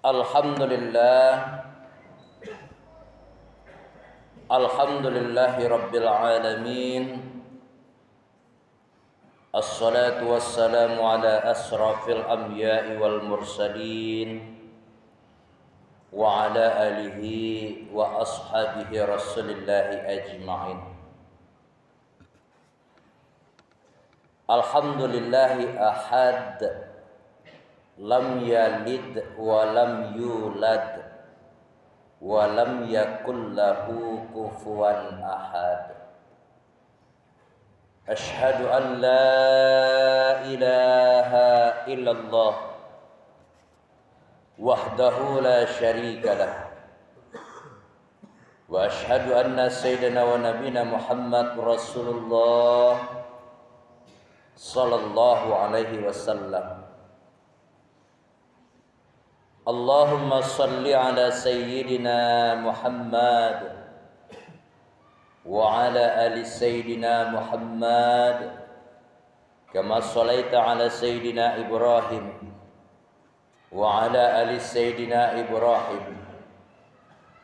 Alhamdulillah Alhamdulillahi Rabbil Alamin. Assalatu wassalamu ala asrafil anbiya'i wal mursalin wa ala alihi wa ashabihi rasulillahi ajma'in. Alhamdulillahi ahad, lam yalid wa lam yulad wa lam yakul lahu kufuwan ahad. Ashhadu an la ilaha illallah wahdahu la syarika lah wa ashhadu anna sayyidina wa nabiyana Muhammad Rasulullah sallallahu alaihi wasallam. Allahumma salli ala sayyidina Muhammad wa ala ali sayyidina Muhammad kama sallaita ala sayyidina Ibrahim wa ala ali sayyidina Ibrahim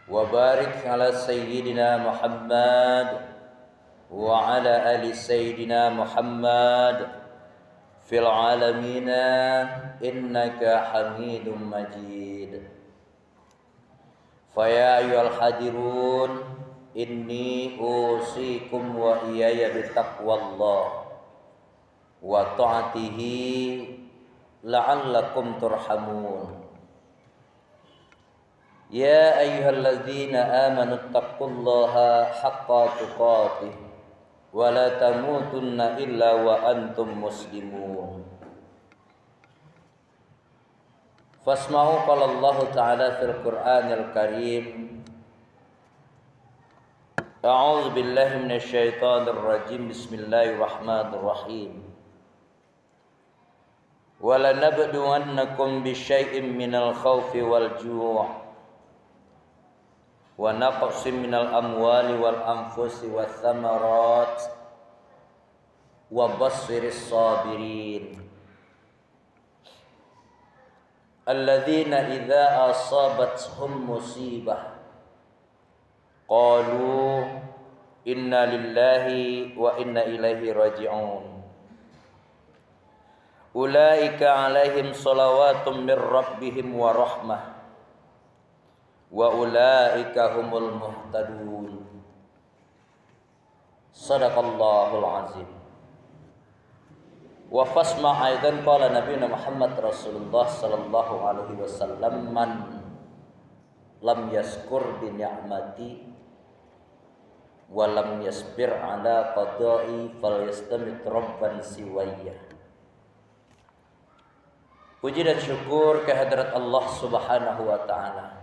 wa barik ala sayyidina Muhammad wa ala ali sayyidina Muhammad fil alamina innaka hamidum majid. Faya ayyuhal hadirun inni usikum wa iyaya bitaqwallah wa ta'atihi la'allakum turhamun. Ya ayyuhalladzina amanu taqullaha haqqa tuqatih wa la tamutunna illa wa antum muslimun. Fasma'u qala Allah ta'ala fil Qur'anil Karim. A'udzu billahi minasy syaithanir rajim. Bismillahirrahmanirrahim. Wa lanabluwannakum bisyai'in minal khaufi wal ju' wa naqsin minal amwali wal anfusi wath thamarat wa bassiris sabirin alladzina idza asabathum musibah qalu inna lillahi wa inna ilaihi raji'un. Ulaika alaihim salawatun mir rabbihim wa rahmah wa ulaika humul muhtadun. Sadaqallahul azim. Wa fasma aidan qala nabiyuna Muhammad Rasulullah sallallahu alaihi wasallam, man lam yaskur bi ni'mati wa lam yasbir ala qada'i falyastamit rabban siwayya. Puji dan syukur kehadirat Allah Subhanahu wa taala.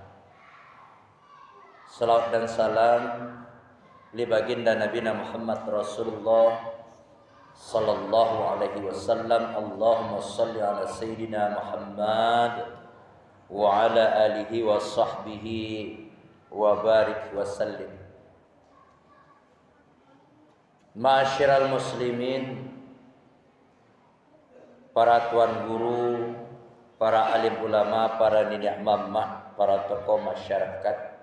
Salawat dan salam li baginda Nabi Muhammad Rasulullah sallallahu alaihi wasallam. Allahumma salli ala sayyidina Muhammad wa ala alihi wa sahbihi wa barik wa sallim. Ma'asyiral muslimin, para tuan guru, para alim ulama, para nenek mama, para tokoh masyarakat,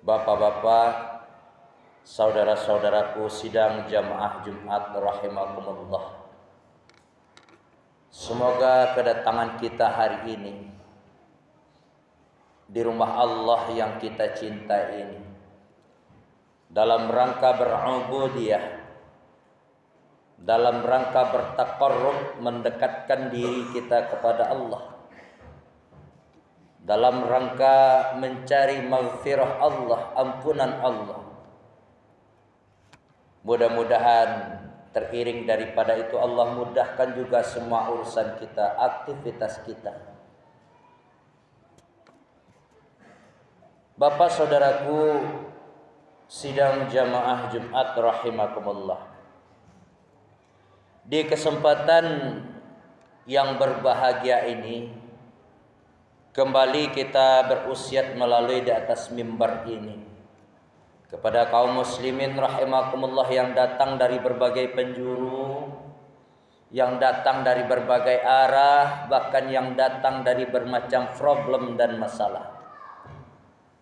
bapak-bapak, saudara-saudaraku sidang jamaah Jumat rahimakumullah. Semoga kedatangan kita hari ini di rumah Allah yang kita cintai ini dalam rangka berubudiyah, dalam rangka bertaqarrub, mendekatkan diri kita kepada Allah, dalam rangka mencari maghfirah Allah, ampunan Allah. Mudah-mudahan teriring daripada itu Allah mudahkan juga semua urusan kita, aktivitas kita. Bapak saudaraku sidang jamaah Jumat rahimakumullah. Di kesempatan yang berbahagia ini, kembali kita berusiat melalui di atas mimbar ini kepada kaum muslimin rahimakumullah yang datang dari berbagai penjuru, yang datang dari berbagai arah, bahkan yang datang dari bermacam problem dan masalah.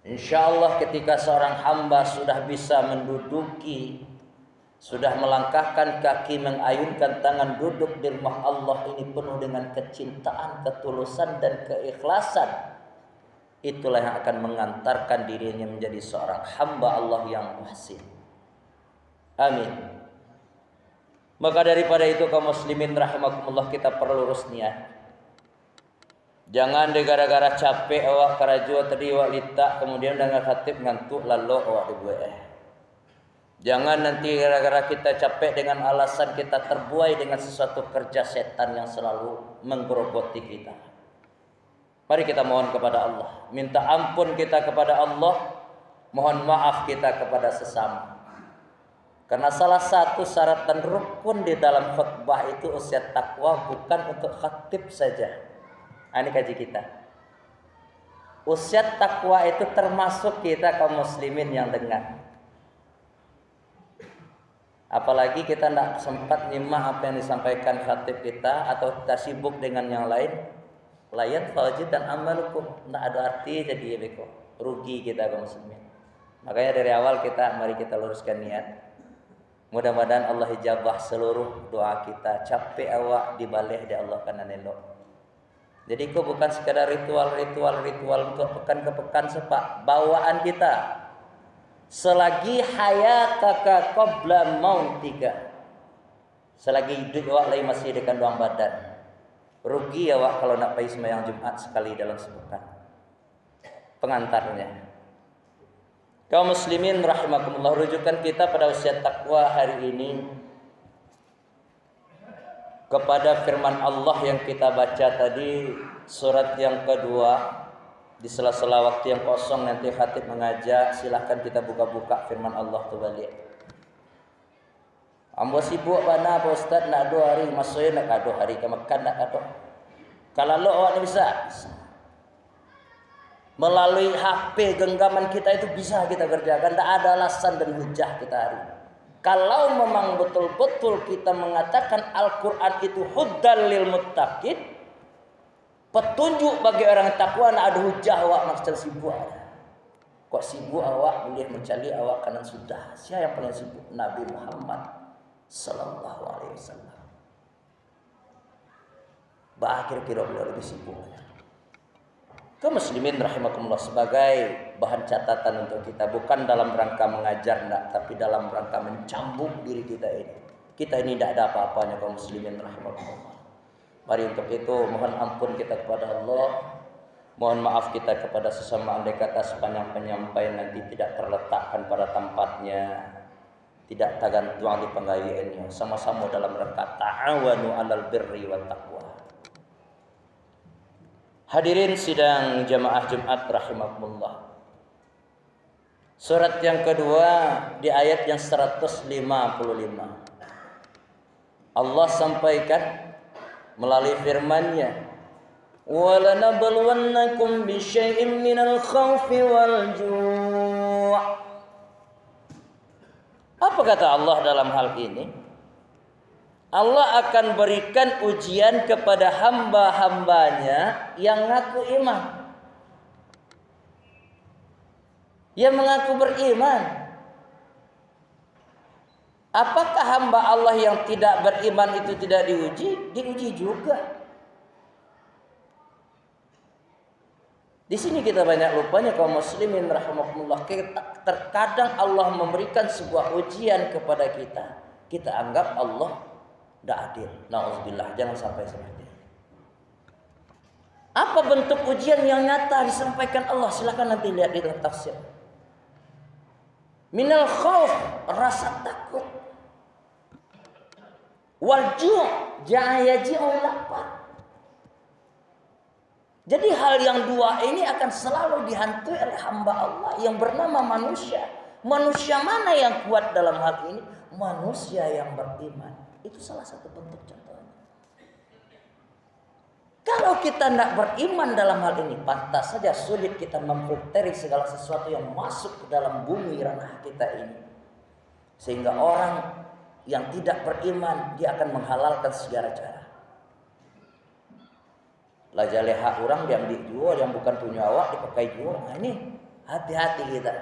Insya Allah ketika seorang hamba sudah bisa menduduki, sudah melangkahkan kaki, mengayunkan tangan, duduk di rumah Allah ini penuh dengan kecintaan, ketulusan dan keikhlasan, itulah yang akan mengantarkan dirinya menjadi seorang hamba Allah yang muhsin. Amin. Maka daripada itu kaum muslimin rahimakumullah, kita perlu lurus niat. Jangan gara-gara capek awak karajua tadi awak litak, kemudian dengan khatib ngantuk lalu awak dibuat. Jangan nanti gara-gara kita capek dengan alasan kita terbuai dengan sesuatu kerja setan yang selalu menggerogoti kita. Mari kita mohon kepada Allah, minta ampun kita kepada Allah, mohon maaf kita kepada sesama. Karena salah satu syarat dan rukun di dalam khutbah itu usia takwa, bukan untuk khatib saja. Ini kaji kita. Usia takwa itu termasuk kita kaum muslimin yang dengar. Apalagi kita tidak sempat nyimak apa yang disampaikan khatib kita, atau kita sibuk dengan yang lain. Layan fawajid dan amalukum, tidak ada arti jadi beko. Rugi kita kaum muslimin. Makanya dari awal mari kita luruskan niat. Mudah-mudahan Allah ijabah seluruh doa kita. Capek awak dibalih di Allah karena elok. Jadi itu bukan sekadar ritual untuk pekan ke pekan sepak. Bawaan kita selagi hayataka qabla mautika, selagi hidup awak lagi masih dengan doang badan, rugi awak kalau nak pergi sembahyang Jumat sekali dalam sepekan. Pengantarnya kaum muslimin rahimakumullah, rujukan kita pada usia takwa hari ini kepada firman Allah yang kita baca tadi, surat yang kedua. Di sela-sela waktu yang kosong nanti khatib mengajak, silahkan kita buka-buka firman Allah tu balik. Ambo sibuk mana Pak Ustaz, nak 2 hari, maksudnya nak 2 hari ke makan nak kado. Kalau lo awak ni bisa. Melalui HP genggaman kita itu bisa kita kerjakan, tak ada alasan dan hujah kita hari ini. Kalau memang betul-betul kita mengatakan Al-Quran itu huddal lil muttaqin, petunjuk bagi orang takwa, nak ada hujah awak macam sibuk. Kok sibuk awak boleh mencari awak kanan sudah. Siapa yang paling sibuk? Nabi Muhammad sallallahu alaihi wasallam. Kira-kira beliau lebih sibuk. Kaum muslimin rahimakumullah, sebagai bahan catatan untuk kita, bukan dalam rangka mengajar enggak, tapi dalam rangka mencambuk diri kita ini. Kita ini tidak ada apa-apanya kaum muslimin rahimakumullah. Mari untuk itu mohon ampun kita kepada Allah, mohon maaf kita kepada sesama, andai kata sepanjang penyampaian nanti tidak terletakkan pada tempatnya, tidak tergantung di penggayuannya. Sama-sama dalam rangka ta'awanu 'alal birri wat taqwa. Hadirin sidang jamaah Jumat rahimakumullah. Surat yang kedua di ayat yang 155. Allah sampaikan melalui firman-Nya, "Wa lanabluwannakum bisyai'in minal khaufi wal ju'." Apa kata Allah dalam hal ini? Allah akan berikan ujian kepada hamba-hambanya yang mengaku iman, yang mengaku beriman. Apakah hamba Allah yang tidak beriman itu tidak diuji? Diuji juga. Di sini kita banyak lupanya kaum muslimin rahimakumullah. Terkadang Allah memberikan sebuah ujian kepada kita, kita anggap Allah tidak adil. Nauzubillah, jangan sampai seperti itu. Apa bentuk ujian yang nyata disampaikan Allah? Silakan nanti lihat di dalam tafsir. Minal khauf, rasa takut. Wal ju', jayaji'u lapar. Jadi hal yang dua ini akan selalu dihantui oleh hamba Allah yang bernama manusia. Manusia mana yang kuat dalam hal ini? Manusia yang beriman. Itu salah satu bentuk contohnya. Kalau kita tidak beriman dalam hal ini, pantas saja sulit kita memfilteri segala sesuatu yang masuk ke dalam bumi ranah kita ini. Sehingga orang yang tidak beriman, dia akan menghalalkan segala cara. Lajale hak orang diambil jual, yang bukan punya awak dipakai jual. Nah ini hati-hati kita.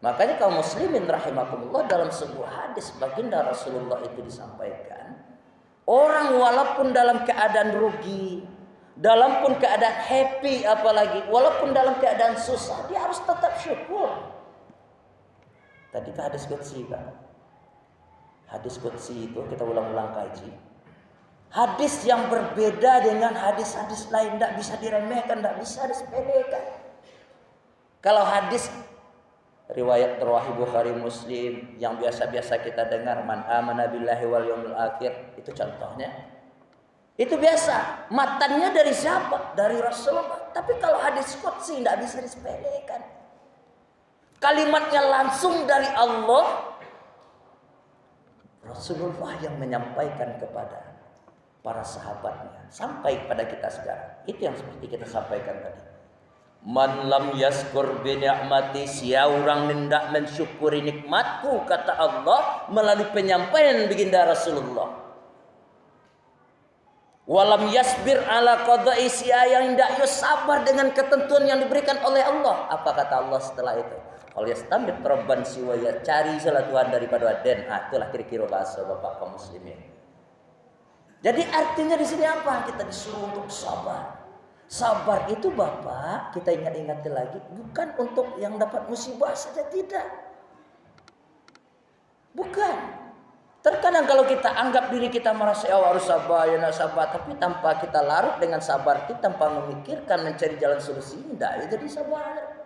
Makanya kaum muslimin rahimakumullah, dalam sebuah hadis baginda Rasulullah itu disampaikan, orang walaupun dalam keadaan rugi, dalam pun keadaan happy, apalagi walaupun dalam keadaan susah, dia harus tetap syukur. Tadi ke hadis qudsi kan. Hadis qudsi itu kita ulang-ulang kaji. Hadis yang berbeda dengan hadis-hadis lain, tidak bisa diremehkan, tidak bisa disepelekan. Kalau hadis riwayat Sahih Bukhari Muslim yang biasa-biasa kita dengar, man amana billahi wal yaumil akhir, itu contohnya. Itu biasa. Matannya dari siapa? Dari Rasulullah. Tapi kalau hadis qudsi tidak bisa disepelekan. Kalimatnya langsung dari Allah. Rasulullah yang menyampaikan kepada para sahabatnya, sampai pada kita sekarang. Itu yang seperti kita sampaikan tadi. Man lam yaskur bi ni'mati, sia orang hendak mensyukuri nikmatku, kata Allah melalui penyampaian baginda Rasulullah. Walam yasbir ala qada'i, sia yang hendak sabar dengan ketentuan yang diberikan oleh Allah. Apa kata Allah setelah itu? Kalau yastamid rabban siwa, ya cari salah Tuhan daripada aden. Itulah kira-kira bahasa Bapak kaum muslimin. Jadi artinya di sini apa? Kita disuruh untuk sabar. Sabar itu Bapak, kita ingat-ingat lagi, bukan untuk yang dapat musibah saja, tidak. Bukan. Terkadang kalau kita anggap diri kita merasa harus sabar, ya nak sabar, tapi tanpa kita larut dengan sabar kita, tanpa memikirkan mencari jalan solusi, tidak jadi sabar.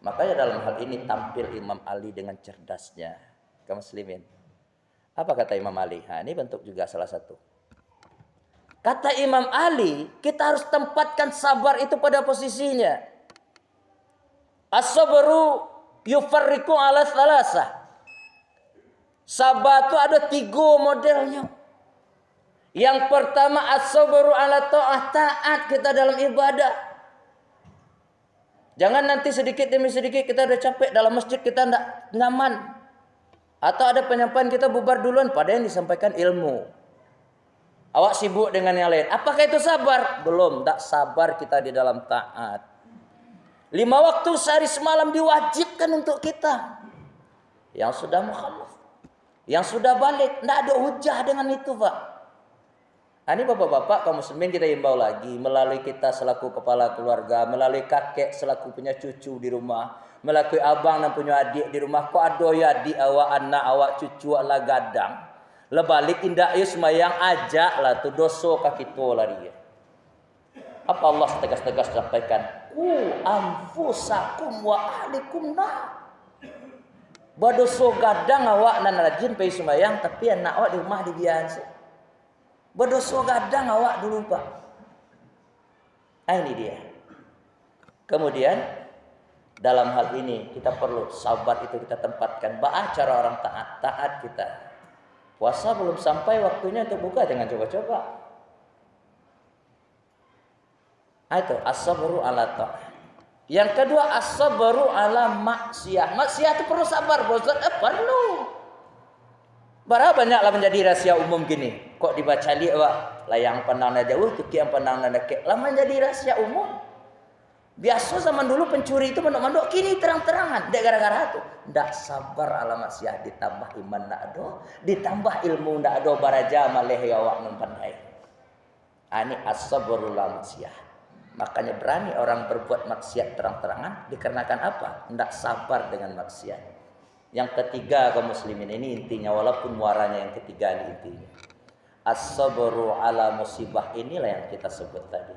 Makanya dalam hal ini tampil Imam Ali dengan cerdasnya, kaum muslimin. Apa kata Imam Ali? Nah, ini bentuk juga salah satu. Kata Imam Ali, kita harus tempatkan sabar itu pada posisinya. As-sabru yufarriqu ala thalatha. Sabar itu ada 3 modelnya. Yang pertama as-sabru ala ta'ah, taat kita dalam ibadah. Jangan nanti sedikit demi sedikit kita udah capek dalam masjid, kita tidak nyaman. Atau ada penyampaian kita bubar duluan, padahal yang disampaikan ilmu. Awak sibuk dengan yang lain. Apakah itu sabar? Belum, tak sabar kita di dalam taat. 5 waktu sehari semalam diwajibkan untuk kita. Yang sudah mukhalaf, yang sudah balik, tidak ada hujah dengan itu, Pak. Ini bapak-bapak kaum muslimin kita imbau lagi, melalui kita selaku kepala keluarga, melalui kakek selaku punya cucu di rumah, melalui abang dan punya adik di rumah. Kok ada ya adik awak, anak awak, cucu lah gadang. Lebalik indah ya semayang ajak lah tu dosa kaki tu lah dia. Apa Allah tegas-tegas sampaikan? Anfusakum wa ahlikum nar. Badoso gadang awak nan rajin pergi semayang, tapi anak awak di rumah dibiasa. Berdosa gadang awak dulu, Pak. Ini dia. Kemudian dalam hal ini kita perlu sabar itu kita tempatkan. Cara orang taat kita. Puasa belum sampai waktunya untuk buka, jangan coba-coba. Itu as-sabru ala ta'ah. Yang kedua as-sabru ala maksiyah. Maksiyah itu perlu sabar, bos. Perlu. Berapa banyaklah menjadi rahasia umum gini. Kok dibaca lihat wak, layang pandangnya jauh, tuki yang pandangnya dekat. Lama menjadi rahasia umum. Biasa zaman dulu pencuri itu mandok-mandok, kini terang-terangan. Tidak gara-gara itu. Tidak sabar ala maksiat, ditambah iman tidak ada, ditambah ilmu tidak ada, baraja malih ya wak mempandai. Ini as-sabrul maksiat. Makanya berani orang berbuat maksiat terang-terangan dikarenakan apa? Tidak sabar dengan maksiat. Yang ketiga kaum muslimin, ini intinya, walaupun muaranya yang ketiga ini intinya. As-sabru ala musibah, inilah yang kita sebut tadi.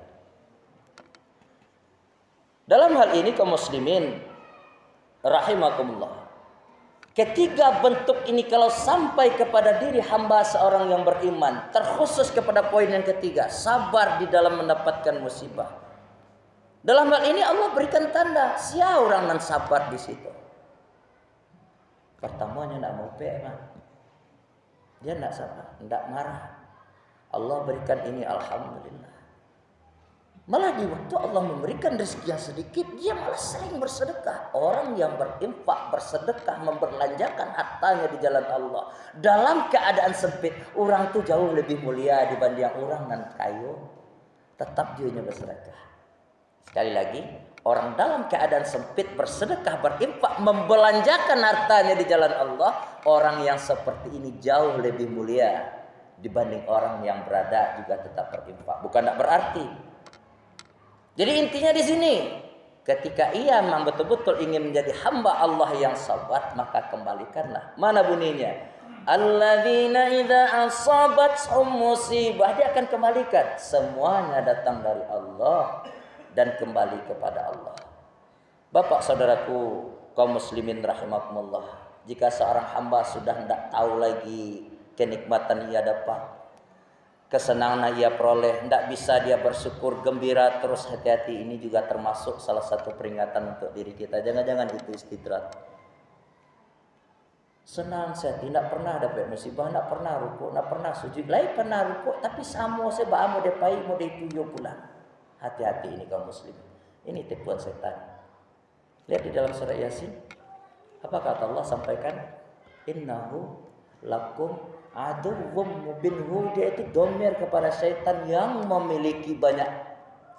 Dalam hal ini kaum muslimin rahimakumullah, ketiga bentuk ini kalau sampai kepada diri hamba seorang yang beriman, terkhusus kepada poin yang ketiga, sabar di dalam mendapatkan musibah. Dalam hal ini Allah berikan tanda, siapa orang yang sabar di situ. Pertamanya tidak mau pe'ah. Dia tidak sabar, tidak marah. Allah berikan ini alhamdulillah. Malah di waktu Allah memberikan rezeki yang sedikit, dia malah sering bersedekah. Orang yang berinfak, bersedekah, memberlanjakan hartanya di jalan Allah dalam keadaan sempit, orang itu jauh lebih mulia dibanding orang nan kayu. Tetap dia bersedekah. Sekali lagi, orang dalam keadaan sempit bersedekah, berinfak, membelanjakan hartanya di jalan Allah, orang yang seperti ini jauh lebih mulia dibanding orang yang berada juga tetap berinfak. Bukan tidak berarti. Jadi intinya di sini, ketika ia memang betul-betul ingin menjadi hamba Allah yang sabar, maka kembalikanlah. Mana bunyinya? Alladzina idza asabathum musibah, dia akan kembalikan. Semuanya datang dari Allah dan kembali kepada Allah. Bapak saudaraku kaum muslimin rahimakumullah, jika seorang hamba sudah tidak tahu lagi kenikmatan ia dapat, kesenangan ia peroleh, tidak bisa dia bersyukur gembira terus, hati-hati. Ini juga termasuk salah satu peringatan untuk diri kita. Jangan-jangan itu istidrat. Senang saya tidak pernah dapat musibah, tidak pernah rukuk, tidak pernah sujud. Lain pernah rukuk tapi samo sebab mau depai mau dituju pula. Hati-hati ini kaum muslim. Ini tipuan setan. Lihat di dalam surah Yasin. Apa kata Allah sampaikan? Innahu lakum aduwwum mubin. Dia itu domir kepada syaitan yang memiliki banyak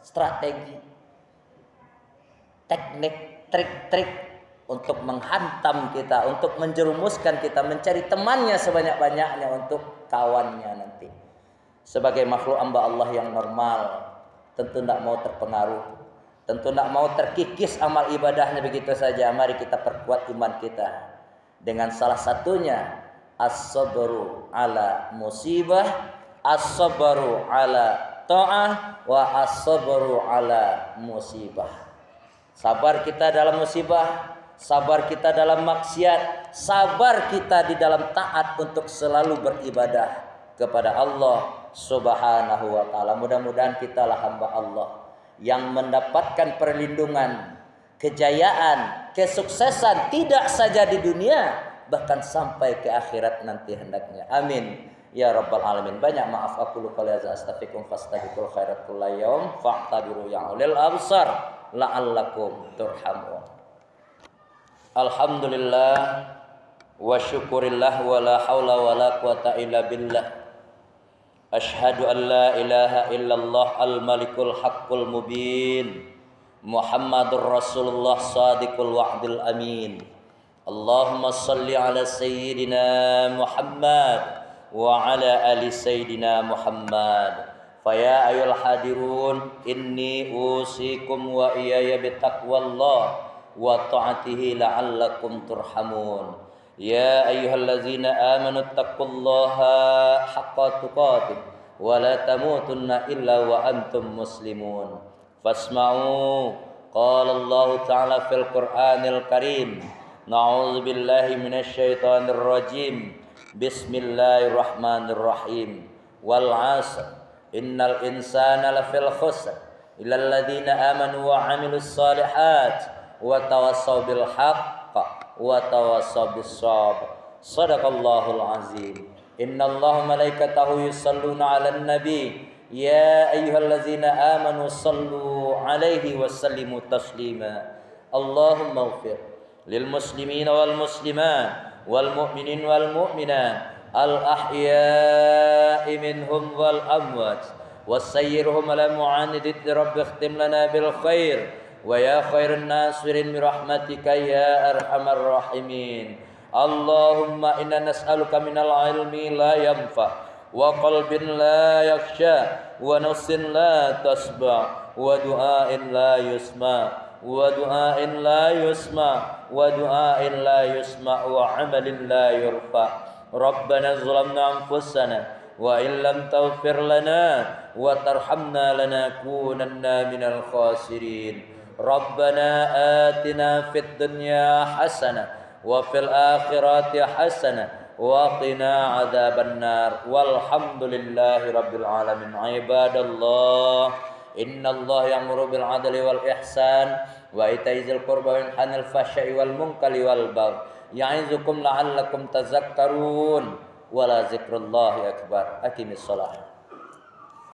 strategi, teknik, trik-trik untuk menghantam kita, untuk menjerumuskan kita mencari temannya sebanyak-banyaknya untuk kawannya nanti. Sebagai makhluk hamba Allah yang normal, tentu tidak mau terpengaruh, tentu tidak mau terkikis amal ibadahnya begitu saja. Mari kita perkuat iman kita dengan salah satunya as-sabru ala musibah, as-sabru ala ta'ah, wa as-sabru ala musibah. Sabar kita dalam musibah, sabar kita dalam maksiat, sabar kita di dalam taat untuk selalu beribadah kepada Allah Subhanahu wa taala. Mudah-mudahan kitalah hamba Allah yang mendapatkan perlindungan, kejayaan, kesuksesan tidak saja di dunia, bahkan sampai ke akhirat nanti hendaknya. Amin ya rabbal alamin. Banyak maaf aku lupa liza astaghfirukum fastaghfirul khairat kullayawm fa'tabiru ya ulil absar la'allakum turhamun. Alhamdulillah wa syukurillah wa la haula wa la quwata illa billah. Asyhadu an la ilaha illallah al-malikul haqqul mubin. Muhammadur Rasulullah sadiqul wa'dil amin. Allahumma salli ala sayyidina Muhammad wa ala ali sayyidina Muhammad. Faya ayul hadirun, inni usikum wa iyaya bitaqwallah wa ta'atihi la'allakum turhamun. Ya ayyuhallazina amanu taqullaha haqqa tuqatih wa la tamutunna illa wa antum muslimun. Fasma'u qala Allah ta'ala fil Qur'anil Karim. Na'udzu billahi minasy syaithanir rajim. Bismillahirrahmanirrahim. Wal 'asr innal insana lafil khusr illal ladzina amanu wa 'amilus shalihat wa tawassaw bil haqq wa tawassaw bis sabr. Shadaqallahul azim. Innallaha malaikatahu yusalluna 'alan nabi ya ayyuhallazina amanu sallu 'alaihi wa sallimu taslima. Allahumma ighfir lil muslimina wal muslimat wal mu'minin wal mu'minat al ahya'i minhum wal amwat wasayyirhum ala mu'anidid rabbi ikhtim lana bil khair wa ya khairan nasirin bi rahmatika ya arhamar rahimin. Allahumma inna nas'aluka minal ilmi la yanfa wa qalbin la yakhsha wa nafsin la tasba wa du'ain la yusma wa du'ain la yusma wa du'ain la yusma wa amalin la yurfa. Rabbana zalamna anfusana wa in lam taghfir lana wa tarhamna lanakunanna minal khasirin. Rabbana atina fid dunya hasanah wa fil akhirati hasanah wa qina adzaban nar. Walhamdulillahi rabbil alamin. Ibadallah, innallaha ya'muru bil adli wal ihsan wa ita'i dzil qurba wa yanha 'anil fahsya'i wal munkari wal baghi ya'izukum la'allakum tadhakkarun. Wa la dzikrullahi akbar. Aqimis shalah.